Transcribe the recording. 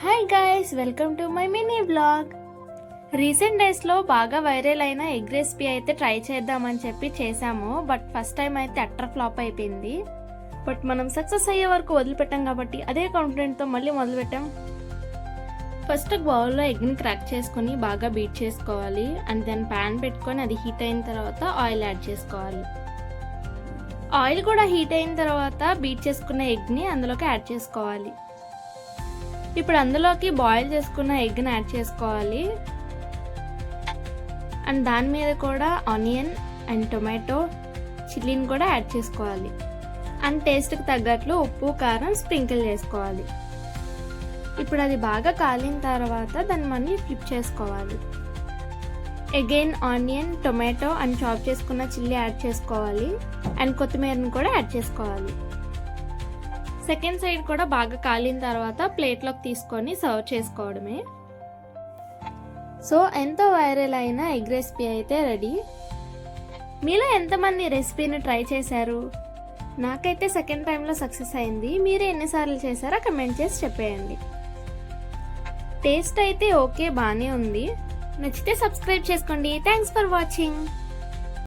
Hi guys, welcome to my mini vlog. Recent డేస్లో బాగా viral అయిన ఎగ్ రెసిపీ అయితే ట్రై చేద్దామని చెప్పి చేసాము. బట్ ఫస్ట్ టైం అయితే అట్టర్ ఫ్లాప్ అయిపోయింది. బట్ మనం సక్సెస్ అయ్యే వరకు వదిలిపెట్టాం కాబట్టి అదే కాన్ఫిడెంట్తో మళ్ళీ మొదలుపెట్టాం. ఫస్ట్ ఒక బౌల్లో ఎగ్ని క్రాక్ చేసుకొని బాగా బీట్ చేసుకోవాలి. అండ్ దెన్ ప్యాన్ పెట్టుకొని అది హీట్ అయిన తర్వాత ఆయిల్ యాడ్ చేసుకోవాలి. ఆయిల్ కూడా హీట్ అయిన తర్వాత బీట్ చేసుకున్న ఎగ్ని అందులోకి యాడ్ చేసుకోవాలి. ఇప్పుడు అందులోకి బాయిల్ చేసుకున్న ఎగ్ని యాడ్ చేసుకోవాలి. అండ్ దాని మీద కూడా ఆనియన్ అండ్ టొమాటో చిల్లీని కూడా యాడ్ చేసుకోవాలి. అండ్ టేస్ట్కి తగ్గట్లు ఉప్పు కారం స్ప్రింకిల్ చేసుకోవాలి. ఇప్పుడు అది బాగా కాలిన తర్వాత దాన్ని మళ్ళీ ఫ్లిప్ చేసుకోవాలి. Again onion tomato and chop చేసుకున్న చిల్లీ యాడ్ చేసుకోవాలి. అండ్ కొత్తిమీరని కూడా యాడ్ చేసుకోవాలి. సెకండ్ సైడ్ కూడా బాగా కాలిన తర్వాత ప్లేట్లోకి తీసుకొని సర్వ్ చేసుకోవడమే. సో ఎంతో వైరల్ అయిన ఎగ్ రెసిపీ అయితే రెడీ. మీలో ఎంతమంది రెసిపీని ట్రై చేశారు? నాకైతే సెకండ్ టైంలో సక్సెస్ అయింది. మీరు ఎన్నిసార్లు చేశారో కమెంట్ చేసి చెప్పేయండి. టేస్ట్ అయితే ఓకే, బాగానే ఉంది. నచ్చితే సబ్స్క్రైబ్ చేసుకోండి. Thanks for watching.